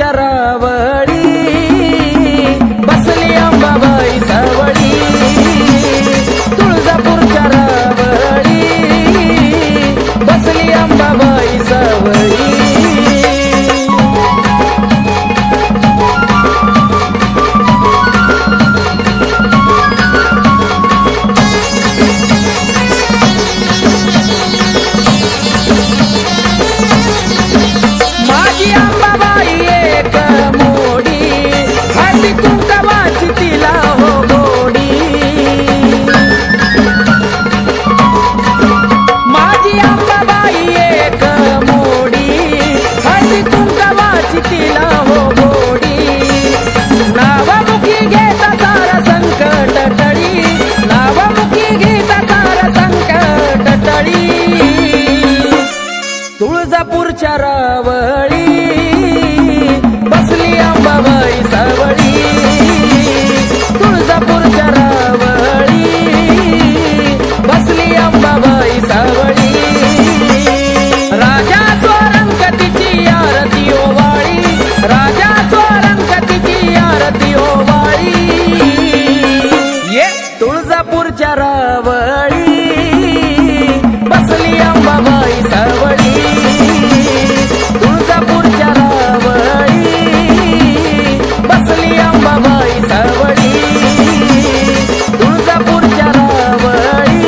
तुळजापूरच्या रावळी बसली अंबाबाई सावळी, तुळजापूरच्या रावळी बसली अंबाबाई सावळी। माझी अंबाबाई एक मोडी, हळदी कुंकवाची तिला हो गोडी। माझी अंबाबाई एक मोडी, हळदी कुंकवाची तिला हो गोडी। नावामुखी घेता सारा संकट टळी, नावामुखी घेता सारा संकट टळी। तुळजापूरच्या रावळी बसली अंबाबाई सावळी, तुळजापूरच्या रावळी बसली अंबाबाई सावळी। राजा स्वरंगतीची आरती ओवाळी, राजा स्वरंगतीची आरती ओवाळी। ये तुळजापूरच्या रावळी बसली अंबाबाई सावळी, तुळजापूरच्या रावळी बसली अंबाबाई सावळी, तुळजापूरच्या रावळी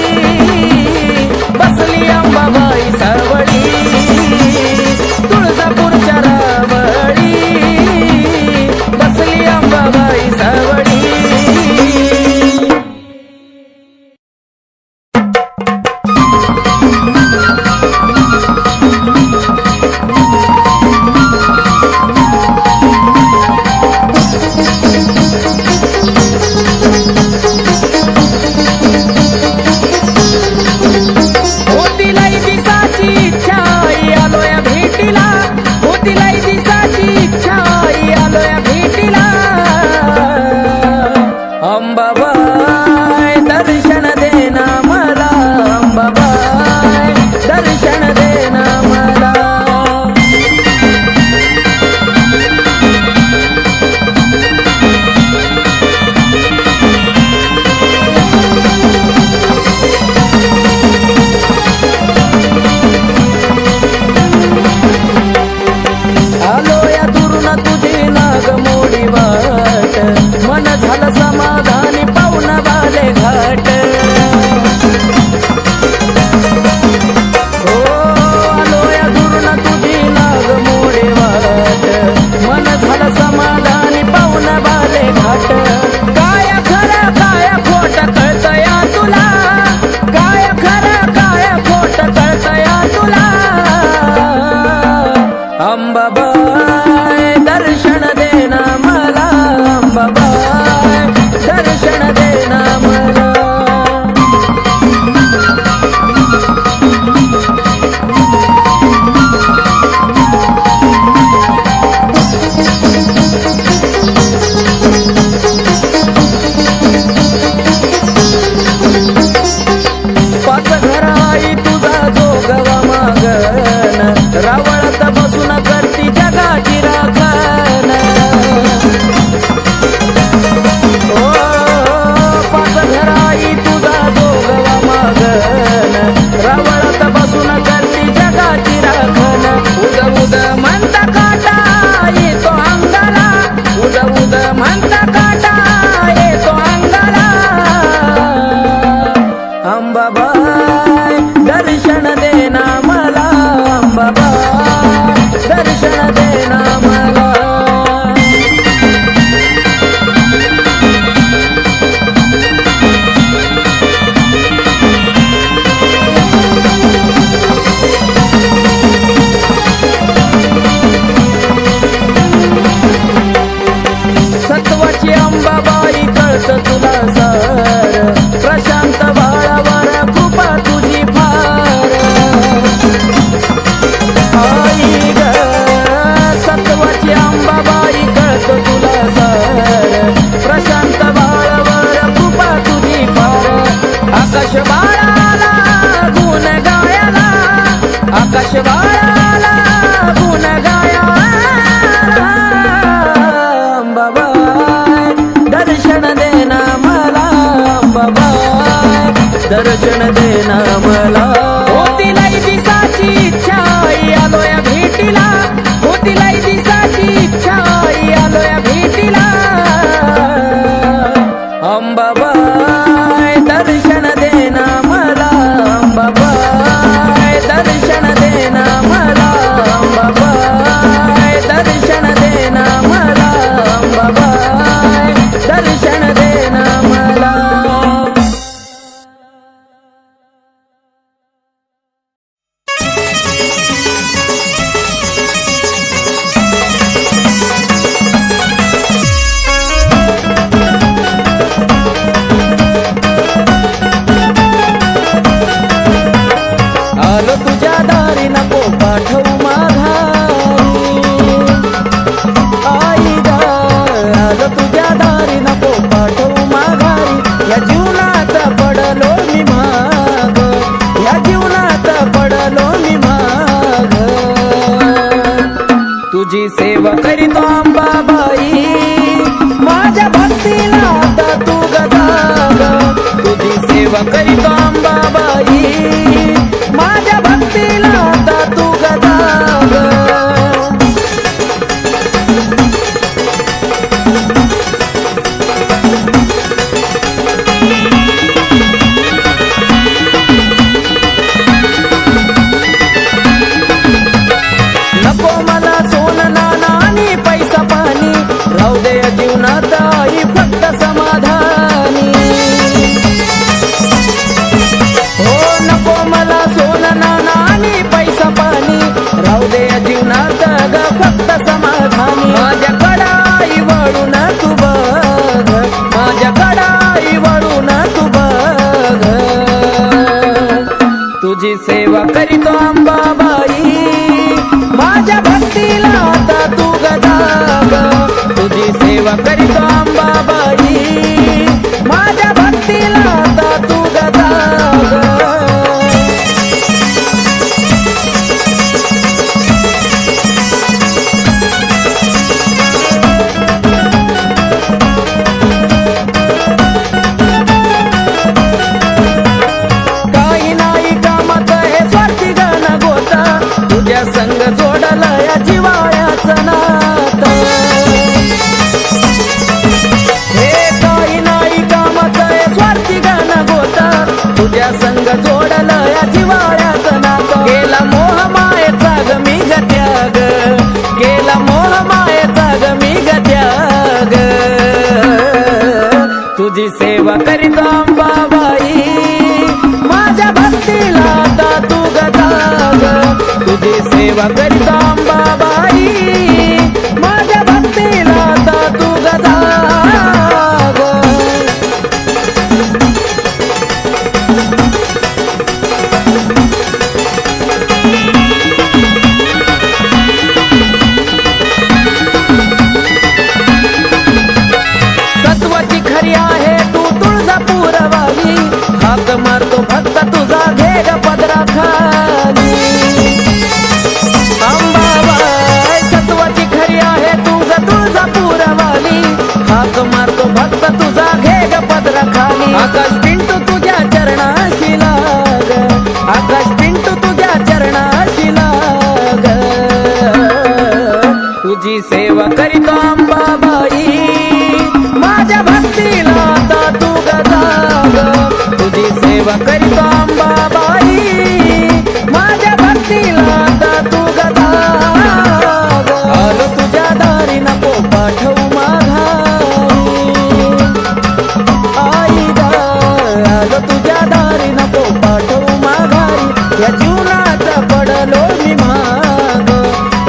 बसली अंबाबाई सावळी, तुळजापूरच्या रावळी बसली अंबाबाई सावळी। होतीलाई दिसाची इच्छा आलोया भेटीला, होतीलाई दिसाची इच्छा आलोया भेटीला। अंबाबाई दर्शन देना मला, अंबाबाई दर्शन देना मला। आलोया दुरून तुझी नाग मोडी वाट, मन झालं समाधानी पाहुण बाले घाट। हो आलोया दुरून तुझी नाग मोडी वाट, मन झालं समाधानी पाहुण बाले घाट। काय खरं काय खोट कळतया तुला, काय खरं काय खोट कळतया तुला। अंबाबाई दर्शन देना मला, अंबाबाई दर्शन देना मला। पाच घर आई तुझा जोगवा मागन, रावळात बसून करती जगाची राखण। ओ पाच घर आई तुझा जोगवा मागन, रावळात बसून करती जगाची राखण। उद उद म्हणता काटा येतो अंगाला, उद उद म्हणता काटा येतो अंगाला। अंबाबाई दर्शन देना मला, अंबाबाई देना मला. होती लई दिसाची इच्छा आलोया भेटीला, होती लई दिसाची इच्छा आलोया भेटीला. अंबाबाई दर्शन देना मला, अंबाबाई दर्शन देना मला, अंबाबाई दर्शन देना मला, अंबाबाई दर्शन देना मला. आलो तुझ्या दारी नको पाठवू माघारी, आई गा आलो तुझ्या दारी नको पाठवू माघारी. या जीवनात पडलो मी माग, या जीवनात पडलो मी माग. तुझी सेवा करीतो अंबाबाई, माझ्या भक्तीला आता तू गजाग. तुझी सेवा करीतो अंबाबाई, माझ्या भक्तीला आता तू गजाग. नको मला सोनं नाणं आणि पैसा पाणी, राहू दे जीवनात आई फक्त समाधानी. हो नको मला सोनं नाणं आणि पैसा पाणी, राहू दे जीवनात ग फक्त समाधानी. माझ्याकडं आई वळून तू बघ, माझ्याकडं आई वळून तू बघ. तुझी सेवा करीतो अंबाबाई, माझ्या भक्तीला आता तू गजाग. तुझी सेवा करीतो अंबाबाई, माझ्या भक्तीला आता तू गजाग. काही नाही कामात हे स्वार्थी गण गोता, तुझ्या संग जोडलं या जिवाळ्याचं नातं. हे काही नाही कामाचं हे स्वार्थी गण गोता, तुझ्या संग जोडलं या जिवाळ्याचं नातं. केला मोह मायेचा ग मी ग त्याग, केला मोह मायेचा ग मी ग त्याग. तुझी सेवा करीतो अंबाबाई, माझ्या भक्तीला आता तू गजाग. तुझी सेवा करीतो अंबाबाई, माझ्या भक्तीला आता तू गजाग. सत्वाची खरी आहे तू तुळजापूरवाली, हाक मारतो भक्त तुझा घे ग पदराखाली. अंबाबाई सत्वाची खरी आहे तू ग तुळजापूरवाली, हाक मारतो भक्त तुझा घे ग पदराखाली. आकाश पिंटू तुझ्या चरणाशी लाग, आकाश पिंटू तुझ्या चरणाशी लाग. तुझी सेवा करीतो अंबाबाई, माझ्या भक्तीला आता तू गजाग. तुझी सेवा करीतो अंबाबाई, माझ्या भक्तीला आता तू गजाग. आलो तुझ्या दारी नको पाठवू माघारी, आई गा आलो तुझ्या दारी नको पाठवू माघारी. या जीवनात पडलो मी माग,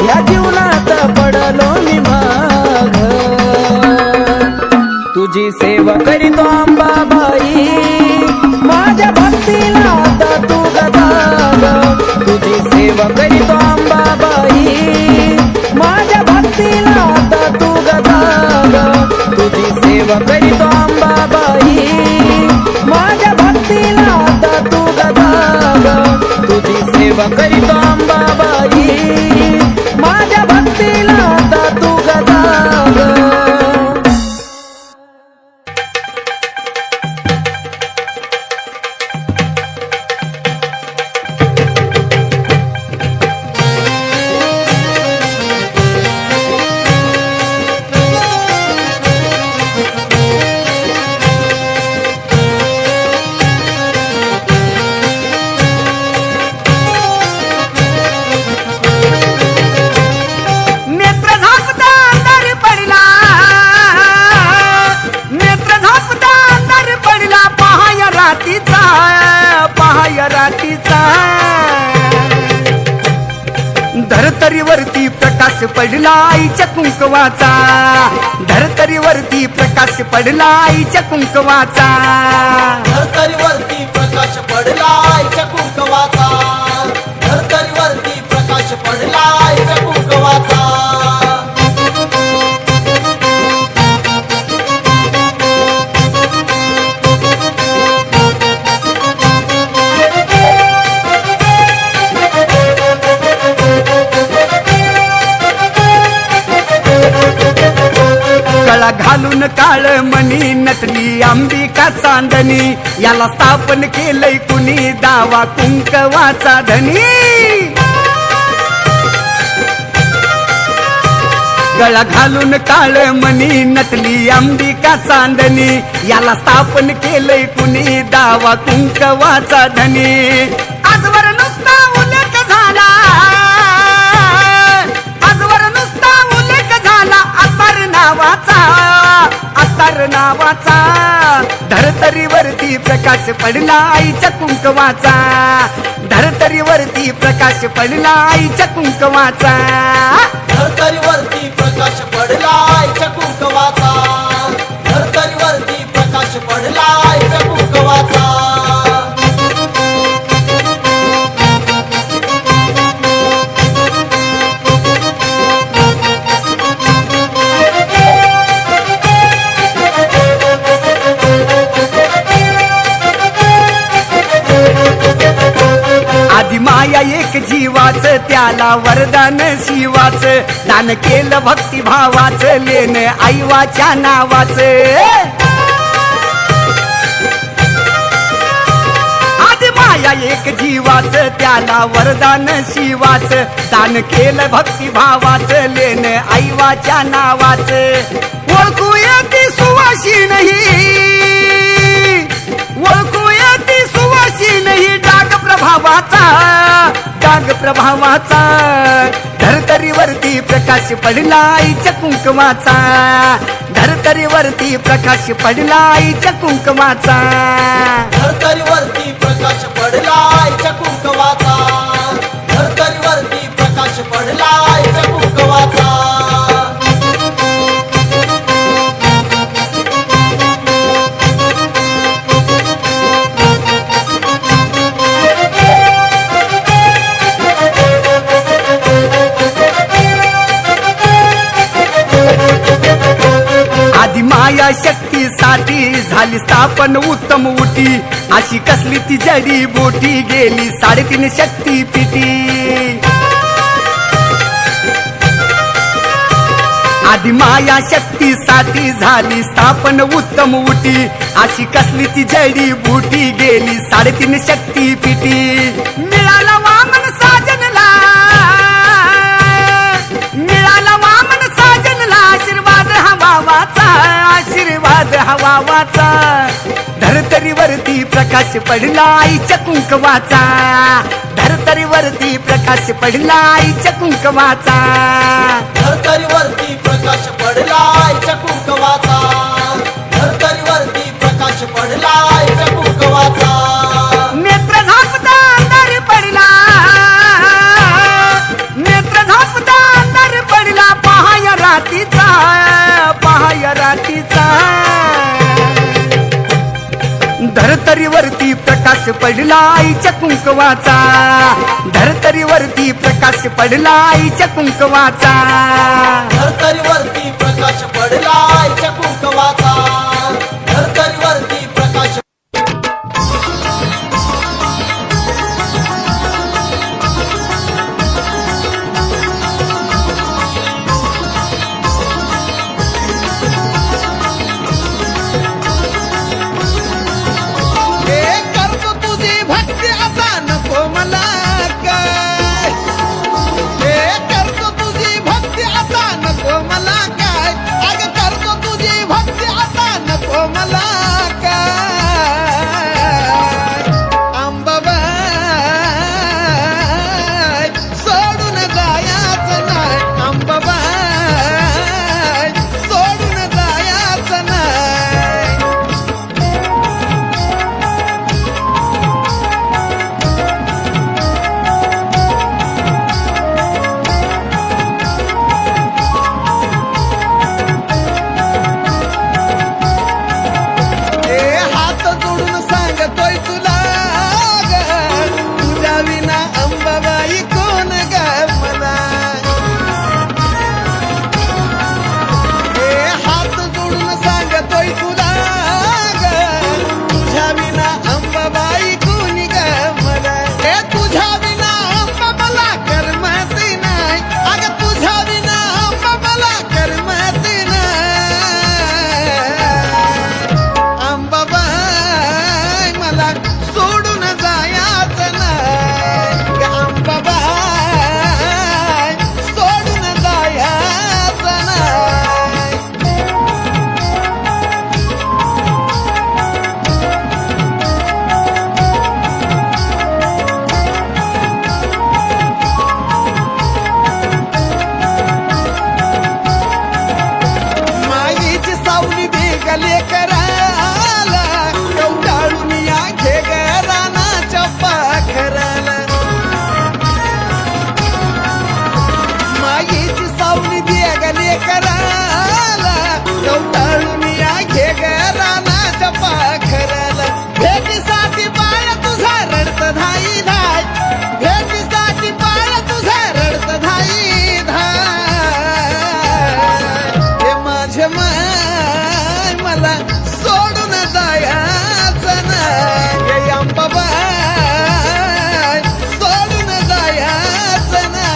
या जीवनात पडलो मी माग. तुझी सेवा करीतो अंबाबाई, माझ्या भक्तीला आता तू गजाग. तुझी सेवा करीतो अंबाबाई, माझ्या भक्तीला आता तू गजाग. तुझी सेवा करीतो अंबाबाई, माझ्या भक्तीला आता तू गजाग. तुझी सेवा करीतो अंबाबाई, माझ्या भक्तीला आता तू गजाग. धरतरीवरती प्रकाश पडला आईच्या कुंकवाचा, धरतरीवरती प्रकाश पडला आईच्या कुंकवाचा, धरतरीवरती प्रकाश पडला आईच्या कुंकवाचा, धरतरीवरती प्रकाश पडला आईच्या कुंकवाचा. गळा घालून काळ मणी नटली अंबिका चांदणी, याला स्थापन केलंय कुणी दावा कुंकवाचा धनी. गळा घालून काळ मणी नटली अंबिका चांदणी, याला स्थापन केलंय कुणी दावा कुंकवाचा धनी. आजवर नुसता उल्लेख झाला, आजवर नुसता उल्लेख झाला अतार नावाचा, अतार नावाचा. धरतरीवरती प्रकाश पडला आईच्या कुंकवाचा, धरतरीवरती प्रकाश पडला आईच्या कुंकवाचा, धरतरीवरती प्रकाश पडला आईच्या कुंकवाचा, धरतरीवरती प्रकाश पडला आईच्या कुंकवाचा. आधी माया एक जीवाच, त्याला वरदान शिवाच, दान केलं भक्तिभावाच, लेन आईवाच्या नावाच. आधी माया एक जीवाच, त्याला वरदान शिवाच, दान केलं भक्तिभावाच, लेन आईवाच्या नावाच. ओळखू येते सुवाशी नाही, ओळखू येते सुवाशी नाही डाग प्रभावाचा, डाग प्रभावाचा. धरतरीवरती प्रकाश पडला आईच्या कुंकवाचा, धरतरीवरती प्रकाश पडला आईच्या कुंकवाचा, धरतरीवरती प्रकाश पडला आईच्या कुंकवाचा, धरतरीवरती प्रकाश पडला आईच्या कुंकवाचा. आधी माया शक्तीसाठी झाली स्थापन उत्तम उटी, अशी कसली ती जडी बोटी गेली 3.5 शक्तीपीठी. आधी माया शक्तीसाठी झाली स्थापन उत्तम उटी, अशी कसली ती जडी बोटी गेली 3.5 शक्तीपीठी. मिळाला वामन साजनला, मिळाला वामन साजनला आशीर्वाद हवावाचा, आशीर्वाद हवावाचा. धरतरीवरती प्रकाश पडला आईच्या कुंकवाचा, धरतरीवरती प्रकाश पडला आईच्या कुंकवाचा, धरतरीवरती प्रकाश पडला आईच्या कुंकवाचा, धरतरीवरती प्रकाश पडला आईच्या कुंकवाचा. नेत्र झापता अंधार पडला, नेत्र झापता अंधार पडला, पहाय रातीचा, पहाय रातीचा. धरतरीवरती प्रकाश पडला आईच्या कुंकवाचा, धरतरीवरती प्रकाश पडला आईच्या कुंकवाचा, धरतरीवरती प्रकाश पडला आईच्या कुंकवाचा, धरतरीवरती प्रकाश. तुझ्या विना मला करमत नाही, अगं तुझ्या विना मला करमत नाही. अंबाबाई मला सोडून जायचं नाही ग, अंबाबाई सोडून जायचं नाही. माईची सावली बेगले कराला कवटाळून या घे रानाच्या पाखराला. माईची सावली बेगले कराला कवटाळून या घे रानाच्या पाखराला. भेटीसाठी बाळ तुझा रडत धाई धाय, भेटीसाठी बाळ तुझा रडत धाई धाय. हे माझे माय मला सोडून जायचं नाही, हे अंबाबाई सोडून जायचं नाही.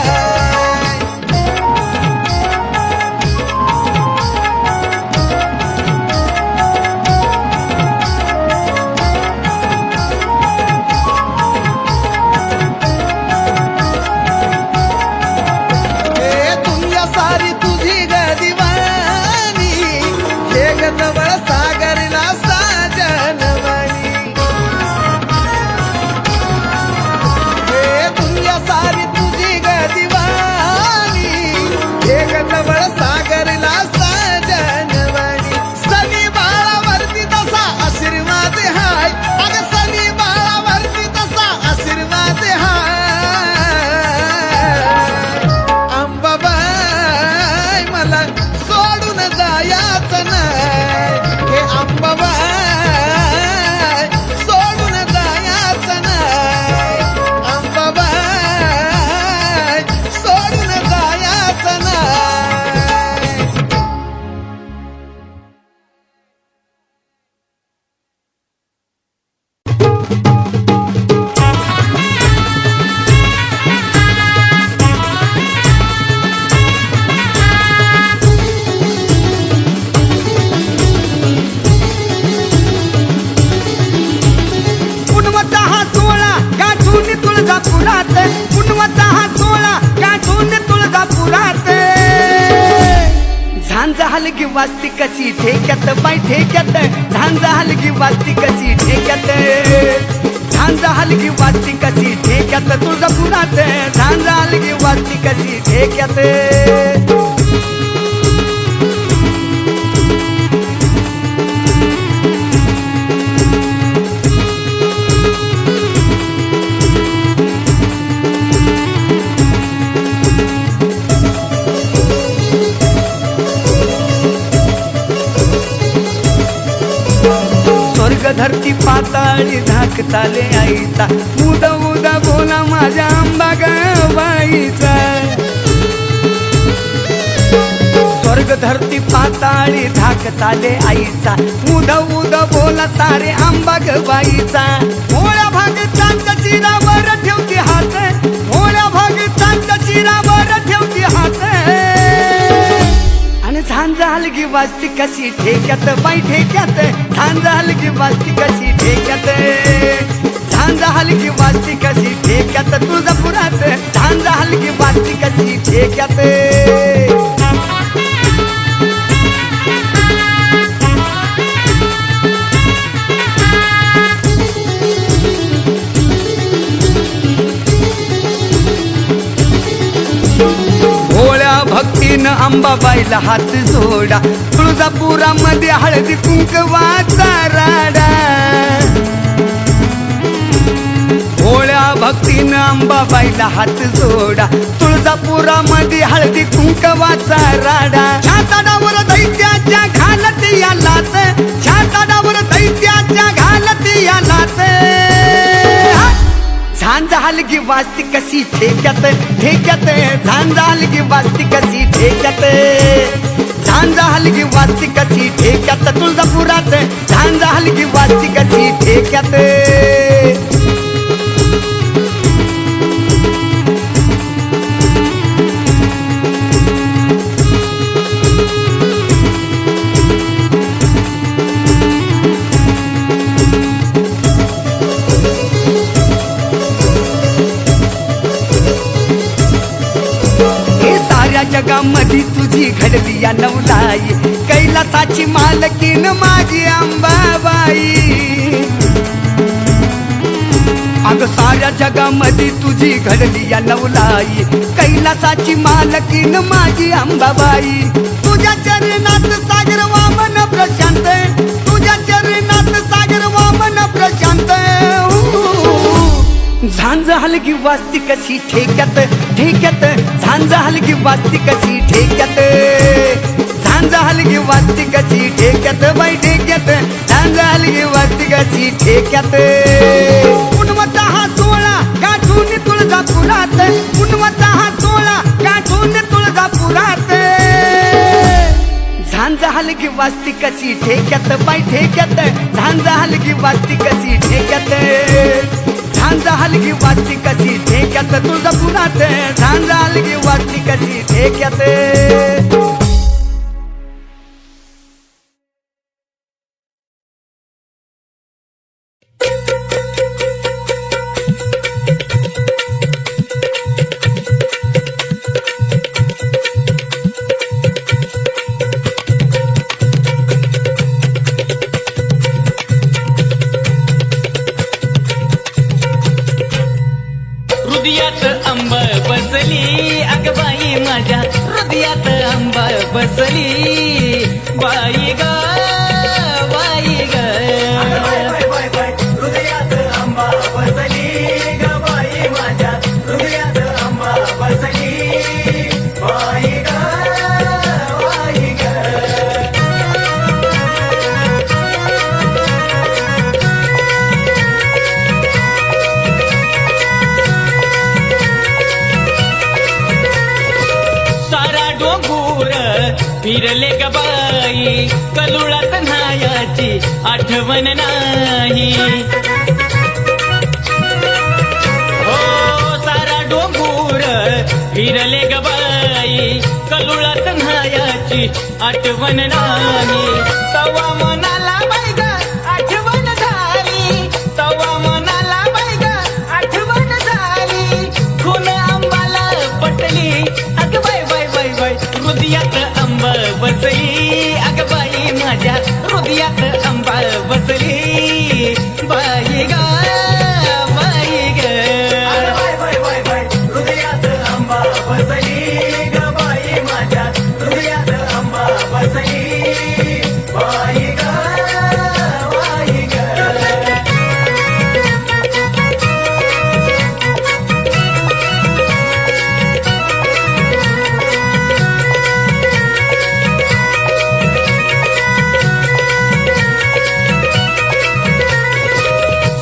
हे दुनिया सारी तुझी ग दिवाणी, हे ग जवळ सागरला साजनवाणी. हे दुनिया सारी तुझी ग दिवाणी, हे ग जवळ सागरला साजनवाणी. सनी बाळावरती तसा आशीर्वाद हाय, अगं सनी बाळावरती तसा आशीर्वाद हाय. अंबाबाई मला सोडून जायचं नाही, हे अंबाबाई सोडून जायचं नाही, अंबाबाई सोडून जायचं नाही. पुनवचा हा सोहळा गाठून तुळजापुरात, पुनवचा हा सोहळा गाठून तुळजापुरात. झांज हलगी वाजती कशी ठेक्यात बाई ठेक्यात, झांज हलगी वाजती कशी ठेक्यात, झांज हलगी वाजती कशी ठेक्यात तुळजापुरात, झांज हलगी वाजती कशी ठेक्यात. स्वर्ग धरती पाताळी धाकताले आईचा, उद उद बोला माझ्या आंबा गवाईचा. स्वर्ग धरती पाताळी धाकताले आईचा, उद उद बोला सारे आंबा गवाईचा. भोळ्या भागतांच्या शिरावर ठेवती हात, भोळ्या भागतांच्या शिरावर ठेवती हात. आणि झांज हलगी वाजती कशी ठेक्यात बाई ठेक्यात, झांज हलगी वाजती कशी ठेक्यात, झांज हलगी वाजती कशी ठेक्यात तुळजापुरात, झांज हलगी वाजती कशी ठेक्यात. भोळ्या भक्तीनं अंबाबाईला हात जोडा, तुळजापुरामध्ये हळदी कुंकवाचा राडा. भोळ्या भक्तीनं अंबाबाईला हात जोडा, तुळजापुरामध्ये हळदी कुंकवाचा राडा. छाताडावर दैत्याच्या घालत या लात, छाताडावर दैत्याच्या घालत या लात. झांज हलगी वाजती कशी ठेक्यात ठेक्यात, झांज हलगी वाजती कशी ठेक्यात, झांज हलगी वाजती कशी ठेक्यात तुळजापुरात, झांज हलगी वाजती कशी ठेक्यात. जगामध्ये तुझी घडली या नवलाई, कैलासाची मालकीन माझी अंबाबाई. अग साऱ्या जगामध्ये तुझी घडली या नवलाई, कैलासाची मालकीन माझी अंबाबाई. तुझ्या चरणात सागर वामन प्रशांत, तुझ्या चरणात सागर वामन प्रशांत. झांज हलगी वाजती कशी ठेक्यात ठेक्यात, झांज हलगी वाजती कशी ठेक्यात, झांज हलगी वाजती कशी ठेक्यात बाई ठेक्यात, झांज हलगी वाजती कशी ठेक्यात. उन्मता हा सोळा गाठून तुळजापुरात, उन्मता हा सोळा गाठून तुळजापुरात. झांज हलगी वाजती कशी ठेक्यात बाई ठेक्यात, झांज हलगी वाजती कशी ठेक्यात, झांज हलगी वाजती कशी ठेक्यात तुळजापुरात, झांज हलगी वाजती कशी ठेक्यात. हृदयात अंब बसली, अग बाई माझ्या हृदयात अंब बसली, बाई ग बाई ग. हृदयात अंबा बसली ग बाई माझ्या, हृदयात अंबा बसली बाई ग बाई ग. सारा डोंगूर फिरले ग बाई, कलुळात न्हायाची आठवण नाही. हो सारा डोंगूर फिरले ग बाई, कलुळात न्हायाची आठवण नाही. तवा मनाला बाई ग आठवण झाली, तवा मनाला बाई ग आठवण झाली, खून आंबाला पटली, अग बाई बाई बाई बाई हृदयात अंब बसली, अग बाई माझ्या हृदयात अंबा बसली, बाई ग बाई ग. हृदयात अंबा बसली ग बाई माझ्या, हृदयात अंबा बसली बाई ग बाई ग.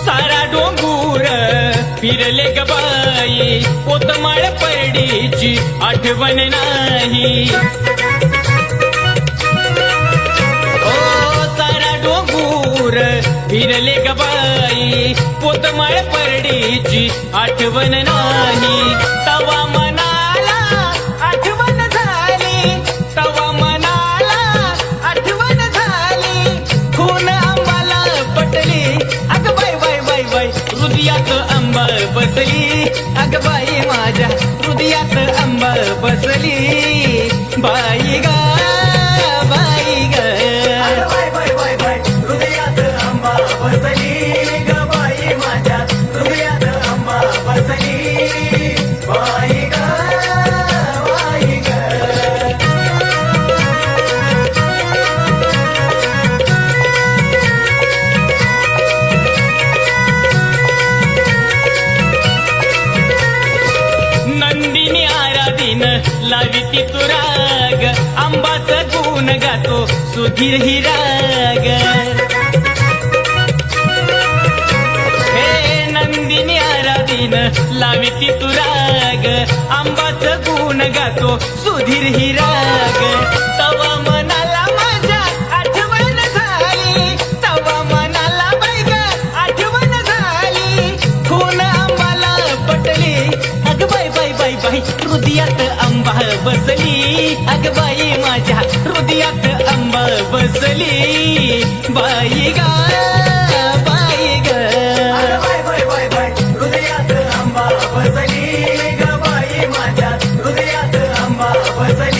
सारा डोंगूर फिरले ग बाई, पोतमाळ परडीची आठवण नाही. ओ सारा डोंगूर फिरले ग बाई, पोतमाळ परडीची आठवण नाही. तवा मनाला आठवण झाली, तवा मनाला आठवण झाली, खून आंबाला पटली, अग बाई बाई बाई बाई हृदयात अंबा बसली, अग बाई माझ्या हृदयात अंबा बसली, बाई ग बाई ग. हृदयात अंबा बसली ग बाई माझ्या, हृदयात अंबा बसली बाई ग बाई ग. नंदिनी आराधीन लाविती तुराग, आंबाच गुण गातो सुधीर ही राग. हे नंदिनी आराधीन लाविती तुराग, आंबाच गुण गातो सुधीर ही राग. तवा मनाला माझ्या आठवण झाली, तवा मनाला बाई ग आठवण झाली, खून आंबाला पटली, अग बाई बाई बाई बाई हृदयात अंबा बसली, अग बाई माझ्या हृदयात अंबा बसली, बाई ग बाई ग. हृदयात अंबा बसली ग बाई माझ्या, हृदयात अंबा बसली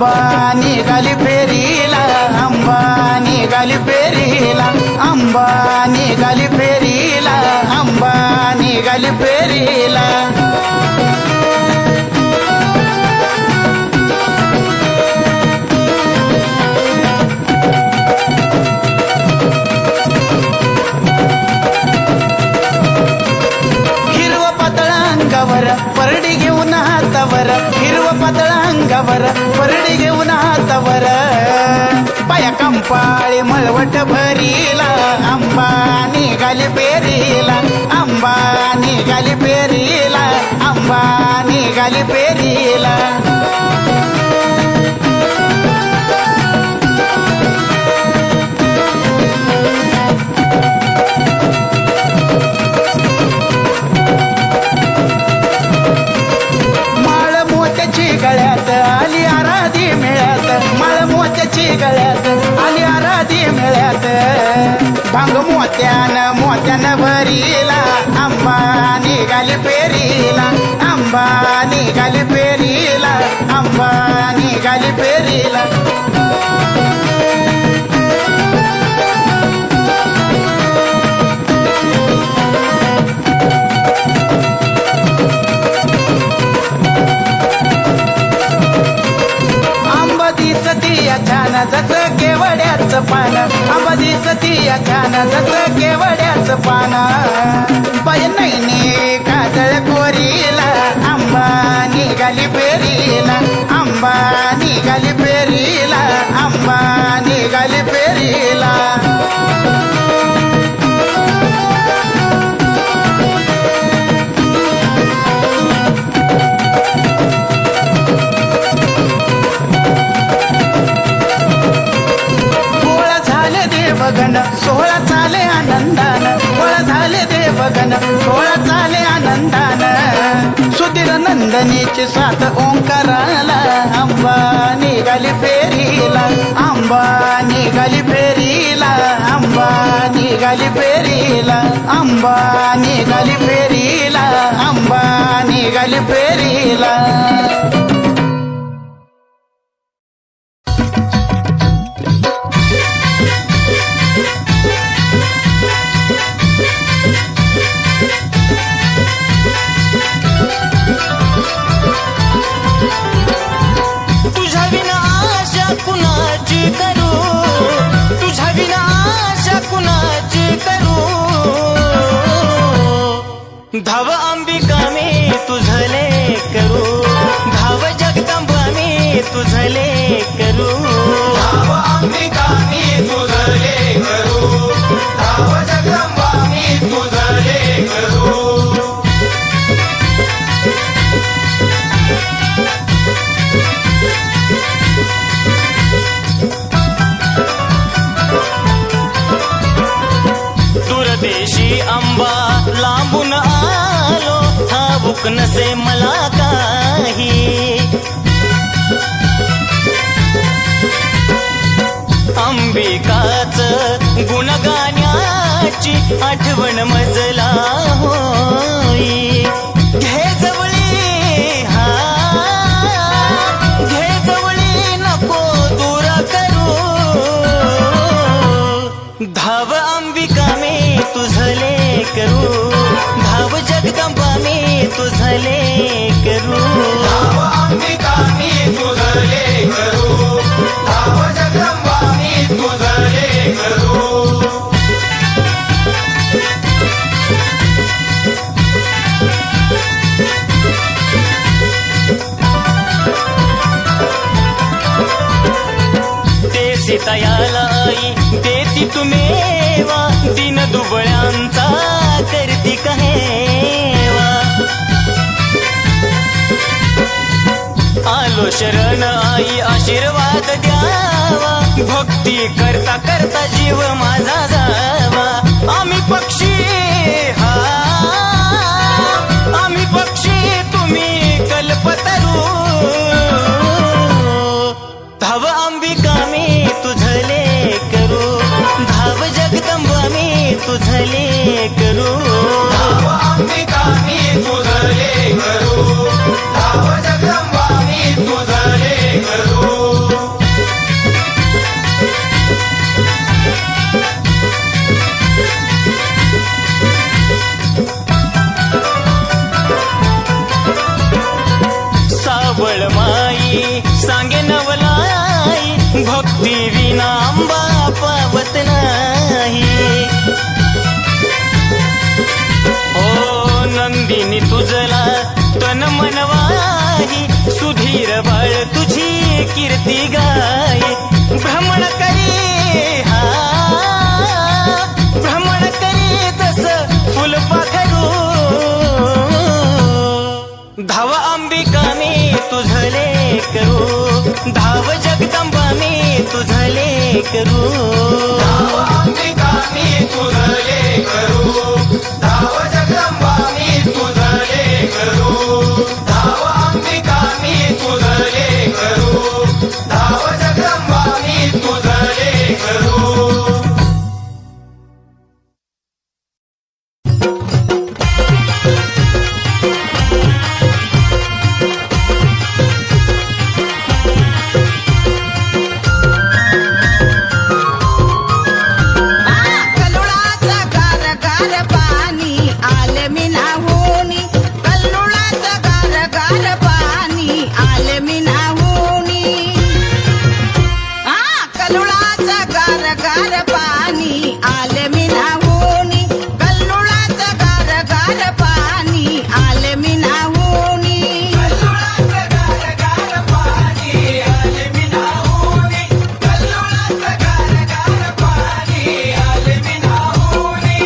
आंबा निघाली फेरीला आंबा निघाली फेरीला आंबा निघाली फेरीला आंबा निघाली फेरीला हिरव पातळ अंगावर परडी घेऊन हातावर हिरव पातळ अंगावर परडी घेऊन हातावर पाया कंपाळी मळवट भरीला आंबा निघाली पेरीला आंबा निघाली पेरीला आंबा निघाली पेरीला माळ मोत्याची गळ्यात आली आराधी मेळ्यात माळ मोत्याची गळ्यात आली आराधी मेळ्यात भांग मोत्यानं भरीला आंबा निघाली पेरीला आंबा निघाली पेरीला आंबा निघाली पेरीला आंबा दिसती छान जसं केवड्याचं पान आंबा दिसती छान जसं केवड्याचं पान पाय नैनी काजळ कोरीला आंबा निघाली पेरीला आंबा निघाली पेरीला आंबा निघाली पेरीला गोळा झाले देवगण सोहळा चाले आनंदान गोळा झाले देवगण सोहळा चाले आनंदान सुधीर नंदनीची साथ ओंकाराला आंबा निघाली फेरीला आंबा निघाली फेरीला आंबा निघाली फेरीला आंबा निघाली फेरीला आंबा निघाली फेरीला तुझ्या विना आशा कुणाची करू तुझ्या विना आशा कुणाची करू धाव अंबिका मी तुझले करू धाव जगदंबा मी तुझले करू धाव अंबिका मी तुझले करू धाव जगदंबा मी तुझले करू दूरदेशी अंबा लांबून आलो ठाऊक नसे मला काही अंबिकाच गुणगाण्याची आठवण मजला होई घे जवळी हा घे जवळी नको दूर करू धाव अंबिका मी तुझले करू धाव जगदंबा मी तुझले करू धाव अंबिका मी तुझले करू धाव जगदंबा मी तुझले करू ते सीतायाला आई देती तुम्हेवा दिन दुबळ्यांचा करती कहेवा आलो शरण आई आशीर्वाद द्यावा भक्ती करता करता जीव माझा जावा आम्ही पक्षी हा आम्ही पक्षी तुम्ही कल्पतरू धाव अंबिका मी तुझले करू धाव जगदंबा मी तुझले करू धाव अंबिका मी तुझले करू धाव जगदंबा मी तुझले करू भक्ती विना आंबा पावत नाही. ओ नंदिनी तुझला तन मनवाही, सुधीर बाळ तुझी कीर्ती गाय. भ्रमण करी हा भ्रमण करी तस फुलपाखरू, धाव अंबिका मी तुझले करू, धाव जगदंबा मी तुझले करू. धाव अंबिका मी तुझले करू, धाव जगदंबा मी तुझले करू. धाव अंबिका मी तुझले करू, धाव जगदंबा मी तुझले करू. कल्लुळाचं गार गार पाणी आले मी नाहूनी, कल्लुळाचं गार गार पाणी आले मी नाहूनी. कल्लुळाचं गार गार पाणी आले मी नाहूनी, कल्लुळाचं गार गार पाणी आले मी नाहूनी. कल्लोळाचं गार गार पाणी आले मी नाहूनी, कल्लोळाचं गार गार पाणी आले मी नाहूनी.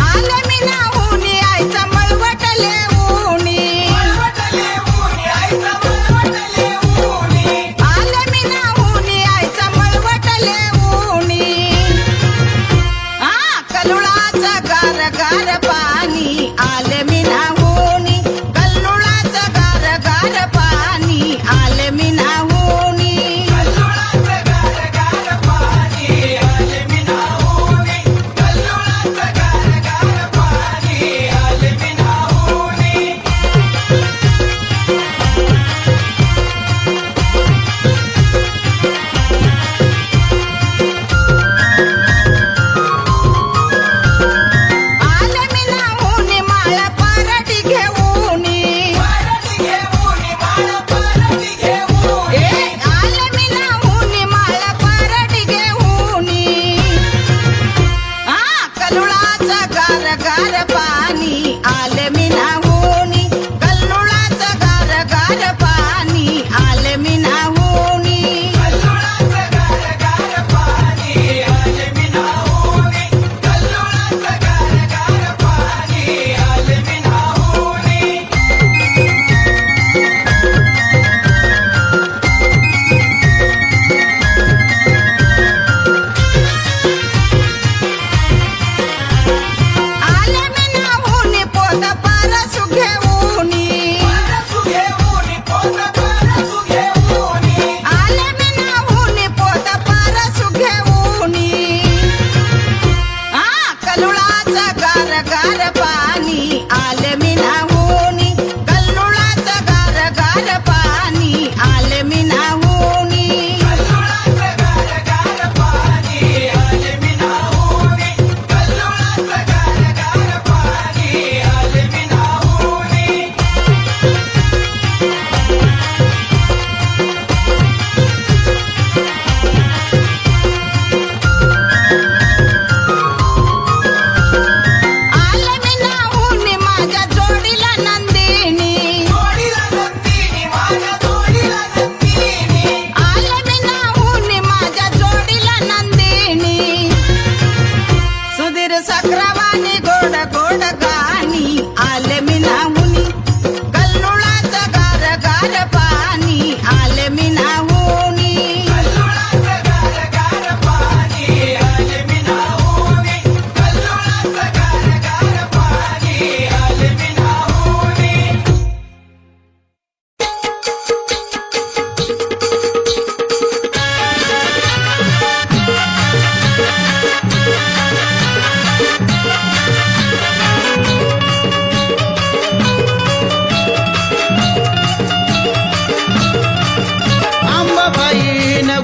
आले मी नाहूनी आईचा मळवटले ऊनी. मळवटले ऊनी आईचा मळवटले ऊनी. आले मी नाहूनी आईचा मळवटले ऊनी. कल्लुळाचं गार गार पाणी आले मी नाहूनी, कल्लुळाचं गार गार पाणी आले मी नाहूनी. कल्लोळाचं गार गार पाणी आले मी नाहूनी, कल्लोळाचं गार गार पाणी आले मी नाहूनी. आले मी नाहूनी माळ पारडी घेऊनी. पारडी घेऊनी माळ पारडी घेऊनी.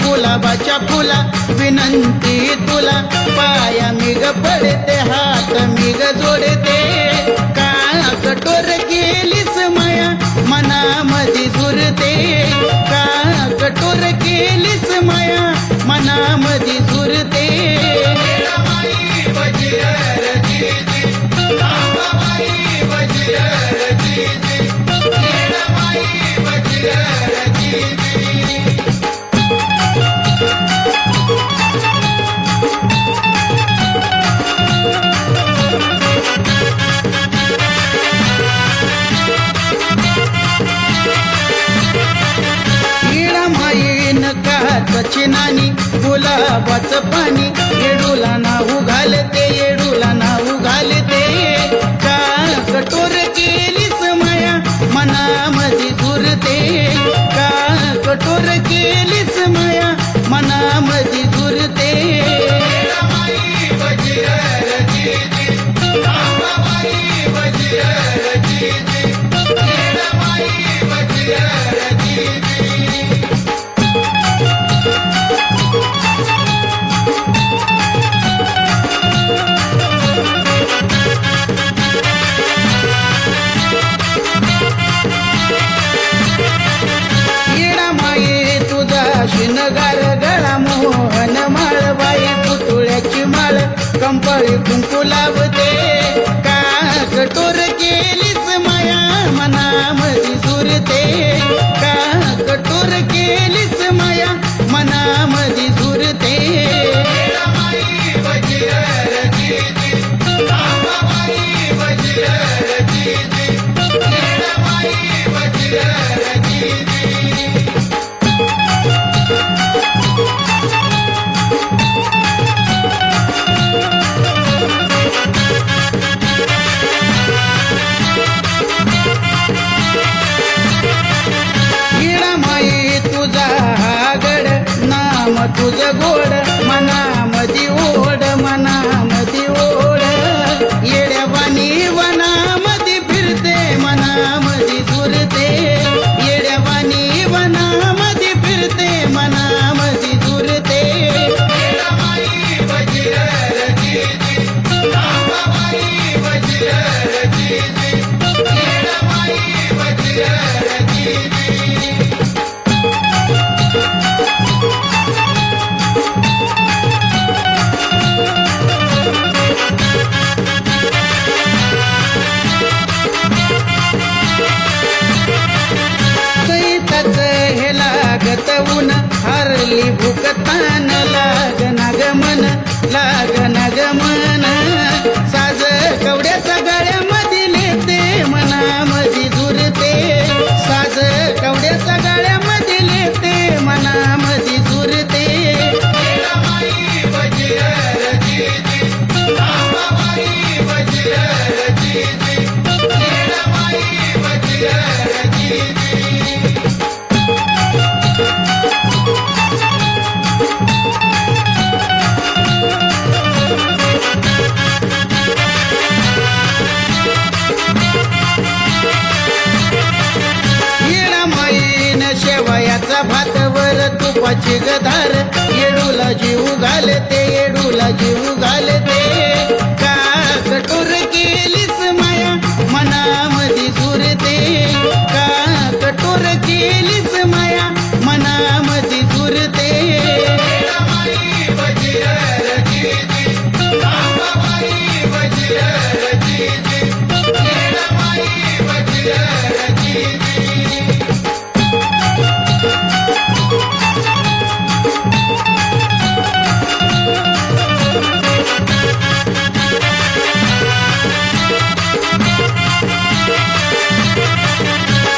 गुलाबाच्या फुला विनंती तुला पाया मी ग पडते हात मी ग जोडते का कठोर केलीस माया मनामध्ये झुरते का कठोर केलीस माया मनामध्ये झुरते येडामाई वजीर जीजी अंबाबाई वजीर जीजी येडामाई वजीर जीजी येडामाईन काचाची नानी गुलाबाचं पाणी येडूला नाऊ घालते येडूला नाऊ घालते का कठोर केलीस माया मनामध्ये झुरते का कठोर केलीस माया मनामध्ये झुरते येडामाई वजीर जीजी अंबाबाई वजीर जीजी येडामाई वजीर जीजी येडामाई तुझा शिनगार गळा मोहन माळबाई पुतळ्याची माळ कंपळी कुंकू लावते का कठोर केलीस माया मनामध्ये झुरते का कठोर केलीस माया मनामध्ये झुरते येडामाई वजीर जीजी अंबाबाई वजीर जीजी येडामाई वजीर जीजी येडामाई तुझा हागड नाम तुझ गोड मनामधी ओढ मनामधी ओढ येड्यावानी वनामधी फिरते मनामधी झुरते येड्यावानी वनामधी फिरते मनामधी झुरते येडामाई वजीर जीजी अंबाबाई वजीर जीजी येडामाई वजीर जीजी कैताच हे लागत ऊन हरली भूक तान लाग नागमन लाग नागमन साज कवड्याच्या गळ्यामध्ये लेते मनामध्ये झुरते साज कवड्याच्या गळ्यामध्ये लेते मनामध्ये झुरते येडामाई वजीर जीजी अंबाबाई वजीर जीजी येडामाई वजीर जीजी येडामाईन शेवयाचा भातवर तुपाची गधार येडूला जीव घालते येडूला जीव घालते का कठोर केलीस माया मनामध्ये झुरते का कठोर केलीस माया मनामध्ये झुरते येडामाई वजीर जीजी अंबाबाई वजीर जीजी येडामाई वजीर जीजी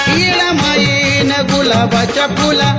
येडामाईन गुलाबाच्या फुला